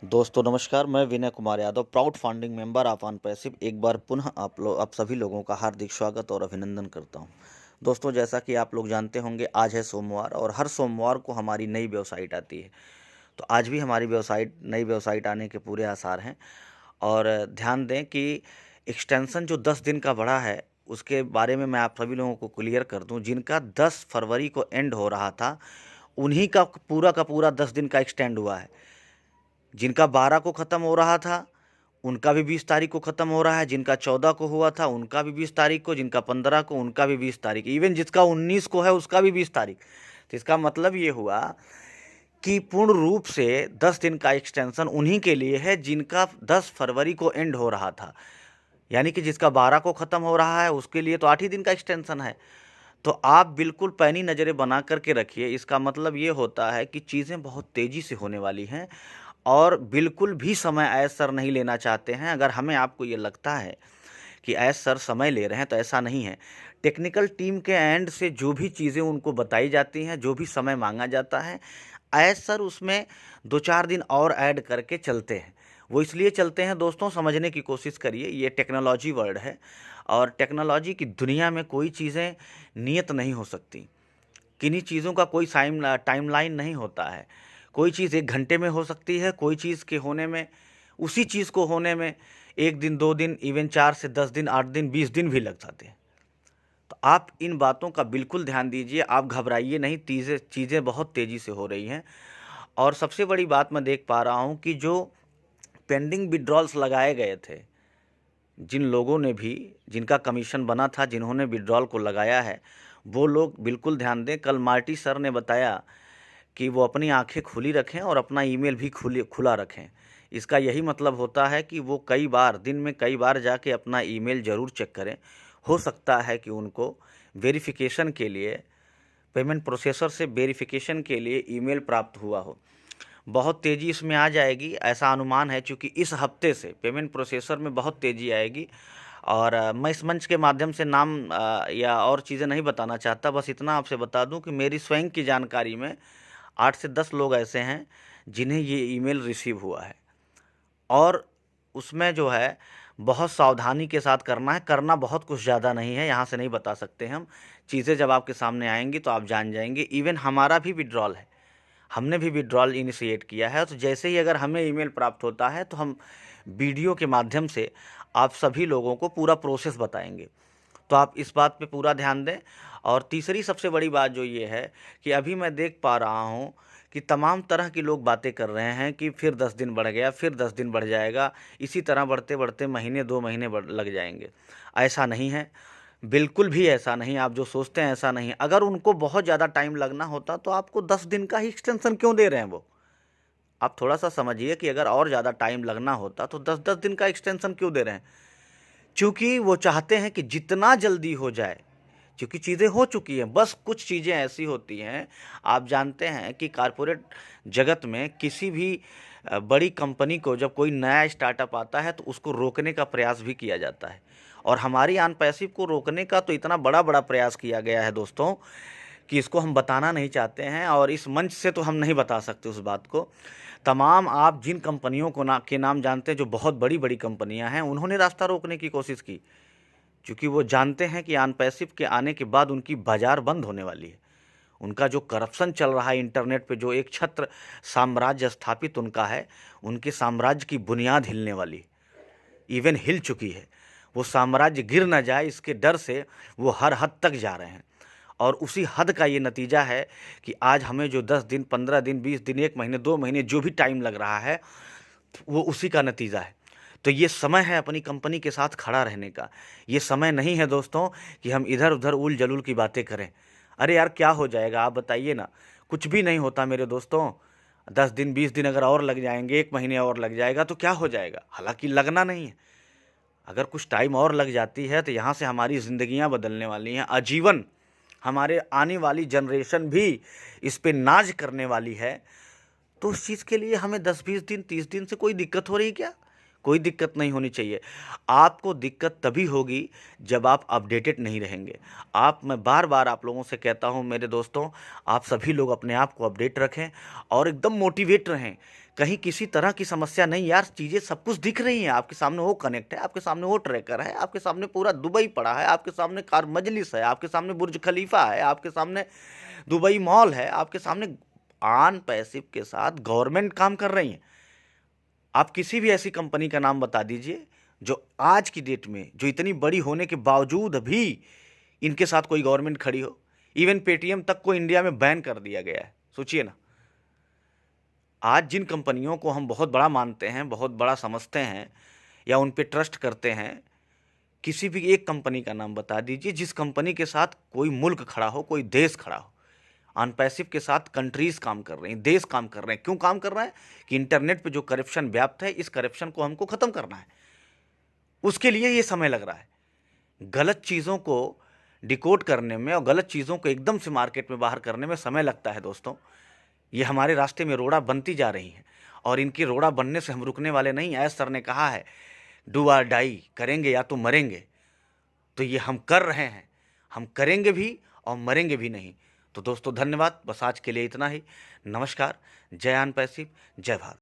दोस्तों नमस्कार, मैं Vinay Kumar Yadav, proud founding member of on passive एक बार पुनः आप सभी लोगों का हार्दिक स्वागत और अभिनंदन करता हूं। दोस्तों, जैसा कि आप लोग जानते होंगे, आज है सोमवार और हर सोमवार को हमारी नई वेबसाइट आती है। तो आज भी हमारी नई वेबसाइट आने के पूरे आसार हैं। और ध्यान दें कि एक्सटेंशन जो 10 दिन का बढ़ा है, उसके बारे में मैं आप सभी लोगों को क्लियर कर दूं। जिनका 10 फरवरी को एंड हो रहा था, उन्हीं का पूरा 10 दिन का एक्सटेंड हुआ है। जिनका 12 को ख़त्म हो रहा था, उनका भी 20 तारीख को ख़त्म हो रहा है। जिनका 14 को हुआ था, उनका भी 20 तारीख को। जिनका 15 को, उनका भी 20 तारीख। इवन जिसका 19 को है, उसका भी 20 तारीख। तो इसका मतलब ये हुआ कि पूर्ण रूप से 10 दिन का एक्सटेंशन उन्हीं के लिए है जिनका 10 फरवरी को एंड हो रहा था। यानी कि जिसका 12 को ख़त्म हो रहा है, उसके लिए तो 8 ही दिन का एक्सटेंशन है। तो आप बिल्कुल पैनी नज़रें बना करके रखिए। इसका मतलब ये होता है कि चीज़ें बहुत तेज़ी से होने वाली हैं और बिल्कुल भी समय ऐश सर नहीं लेना चाहते हैं। अगर आपको ये लगता है कि ऐश सर समय ले रहे हैं, तो ऐसा नहीं है। टेक्निकल टीम के एंड से जो भी चीज़ें उनको बताई जाती हैं, जो भी समय मांगा जाता है, ऐश सर उसमें 2-4 दिन और ऐड करके चलते हैं। वो इसलिए चलते हैं दोस्तों, समझने की कोशिश करिए। ये टेक्नोलॉजी वर्ल्ड है और टेक्नोलॉजी की दुनिया में कोई चीज़ें नियत नहीं हो सकती। किन्हीं चीज़ों का कोई टाइमलाइन नहीं होता है। कोई चीज़ 1 घंटे में हो सकती है, कोई चीज़ के होने में, उसी चीज़ को होने में 1 दिन, 2 दिन, इवन 4 से 10 दिन, 8 दिन, 20 दिन भी लग जाते हैं। तो आप इन बातों का बिल्कुल ध्यान दीजिए, आप घबराइए नहीं। चीज़ें बहुत तेज़ी से हो रही हैं। और सबसे बड़ी बात मैं देख पा रहा हूँ कि जो पेंडिंग विड्रॉल्स लगाए गए थे, जिन लोगों ने भी, जिनका कमीशन बना था, जिन्होंने विड्रॉल को लगाया है, वो लोग बिल्कुल ध्यान दें। कल मार्टी सर ने बताया कि वो अपनी आंखें खुली रखें और अपना ईमेल भी खुला रखें। इसका यही मतलब होता है कि वो कई बार, दिन में कई बार जाके अपना ईमेल ज़रूर चेक करें। हो सकता है कि उनको वेरिफिकेशन के लिए, पेमेंट प्रोसेसर से वेरिफिकेशन के लिए ईमेल प्राप्त हुआ हो। बहुत तेज़ी इसमें आ जाएगी, ऐसा अनुमान है, क्योंकि इस हफ्ते से पेमेंट प्रोसेसर में बहुत तेज़ी आएगी। और मैं इस मंच के माध्यम से नाम या और चीज़ें नहीं बताना चाहता। बस इतना आपसे बता दूं कि मेरी स्वयं की जानकारी में 8 से 10 लोग ऐसे हैं जिन्हें ये ईमेल रिसीव हुआ है। और उसमें जो है, बहुत सावधानी के साथ करना है। करना बहुत कुछ ज़्यादा नहीं है, यहाँ से नहीं बता सकते हम। चीज़ें जब आपके सामने आएंगी तो आप जान जाएंगे। इवन हमारा भी विड्रॉल है, हमने भी विड्रॉल इनिशिएट किया है। तो जैसे ही अगर हमें ईमेल प्राप्त होता है, तो हम वीडियो के माध्यम से आप सभी लोगों को पूरा प्रोसेस बताएंगे। तो आप इस बात पे पूरा ध्यान दें। और तीसरी सबसे बड़ी बात जो ये है कि अभी मैं देख पा रहा हूँ कि तमाम तरह के लोग बातें कर रहे हैं कि फिर 10 दिन बढ़ गया, फिर 10 दिन बढ़ जाएगा, इसी तरह बढ़ते बढ़ते महीने, 2 महीने लग जाएंगे। ऐसा नहीं है, बिल्कुल भी ऐसा नहीं। आप जो सोचते हैं ऐसा नहीं। अगर उनको बहुत ज़्यादा टाइम लगना होता तो आपको 10 दिन का ही एक्सटेंशन क्यों दे रहे हैं वो? आप थोड़ा सा समझिए कि अगर और ज़्यादा टाइम लगना होता तो 10-10 दिन का एक्सटेंशन क्यों दे रहे हैं? क्योंकि वो चाहते हैं कि जितना जल्दी हो जाए, क्योंकि चीज़ें हो चुकी हैं। बस कुछ चीज़ें ऐसी होती हैं, आप जानते हैं कि कॉरपोरेट जगत में किसी भी बड़ी कंपनी को जब कोई नया स्टार्टअप आता है, तो उसको रोकने का प्रयास भी किया जाता है। और हमारी ऑन पैसिव को रोकने का तो इतना बड़ा बड़ा प्रयास किया गया है दोस्तों, कि इसको हम बताना नहीं चाहते हैं और इस मंच से तो हम नहीं बता सकते उस बात को। तमाम, आप जिन कंपनियों को के नाम जानते हैं, जो बहुत बड़ी बड़ी कंपनियां हैं, उन्होंने रास्ता रोकने की कोशिश की, क्योंकि वो जानते हैं कि ऑन पैसिव के आने के बाद उनकी बाज़ार बंद होने वाली है। उनका जो करप्शन चल रहा है इंटरनेट पे, जो एक छत्र साम्राज्य स्थापित उनका है, उनके साम्राज्य की बुनियाद हिलने वाली है, इवन हिल चुकी है। वो साम्राज्य गिर ना जाए, इसके डर से वो हर हद तक जा रहे हैं। और उसी हद का ये नतीजा है कि आज हमें जो 10 दिन, 15 दिन, 20 दिन, 1 महीने, 2 महीने जो भी टाइम लग रहा है, वो उसी का नतीजा है। तो ये समय है अपनी कंपनी के साथ खड़ा रहने का। ये समय नहीं है दोस्तों कि हम इधर उधर उल जलूल की बातें करें। अरे यार, क्या हो जाएगा आप बताइए ना? कुछ भी नहीं होता मेरे दोस्तों। 10 दिन, 20 दिन अगर और लग जाएंगे, 1 महीने और लग जाएगा, तो क्या हो जाएगा? हालांकि लगना नहीं है। अगर कुछ टाइम और लग जाती है तो यहाँ से हमारी ज़िंदगियाँ बदलने वाली हैं आजीवन। हमारे आने वाली जनरेशन भी इस पे नाज करने वाली है। तो उस चीज़ के लिए हमें 10-20 दिन, 30 दिन से कोई दिक्कत हो रही है क्या? कोई दिक्कत नहीं होनी चाहिए। आपको दिक्कत तभी होगी जब आप अपडेटेड नहीं रहेंगे। मैं बार-बार आप लोगों से कहता हूँ मेरे दोस्तों, आप सभी लोग अपने आप को अपडेट रखें और एकदम मोटिवेट रहें। कहीं किसी तरह की समस्या नहीं यार, चीज़ें सब कुछ दिख रही हैं आपके सामने। वो कनेक्ट है, आपके सामने वो ट्रैकर है, आपके सामने पूरा दुबई पड़ा है, आपके सामने कार मजलिस है, आपके सामने बुर्ज खलीफा है, आपके सामने दुबई मॉल है, आपके सामने ऑन पैसिव के साथ गवर्नमेंट काम कर रही है। आप किसी भी ऐसी कंपनी का नाम बता दीजिए जो आज की डेट में, जो इतनी बड़ी होने के बावजूद भी इनके साथ कोई गवर्नमेंट खड़ी हो। इवन पेटीएम तक को इंडिया में बैन कर दिया गया है, सोचिए ना। आज जिन कंपनियों को हम बहुत बड़ा मानते हैं, बहुत बड़ा समझते हैं या उन पे ट्रस्ट करते हैं, किसी भी एक कंपनी का नाम बता दीजिए जिस कंपनी के साथ कोई मुल्क खड़ा हो, कोई देश खड़ा हो। अनपैसिव के साथ कंट्रीज काम कर रही हैं, देश काम कर रहे हैं। क्यों काम कर रहे हैं? कि इंटरनेट पे जो करप्शन व्याप्त है, इस करप्शन को हमको ख़त्म करना है। उसके लिए ये समय लग रहा है। गलत चीज़ों को डिकोड करने में और गलत चीज़ों को एकदम से मार्केट में बाहर करने में समय लगता है दोस्तों। ये हमारे रास्ते में रोड़ा बनती जा रही हैं और इनकी रोड़ा बनने से हम रुकने वाले नहीं। ऐश सर ने कहा है, डू आर डाई, करेंगे या तो मरेंगे। तो ये हम कर रहे हैं, हम करेंगे भी और मरेंगे भी नहीं। तो दोस्तों धन्यवाद, बस आज के लिए इतना ही। नमस्कार, जय अनपैसिव, जय भारत।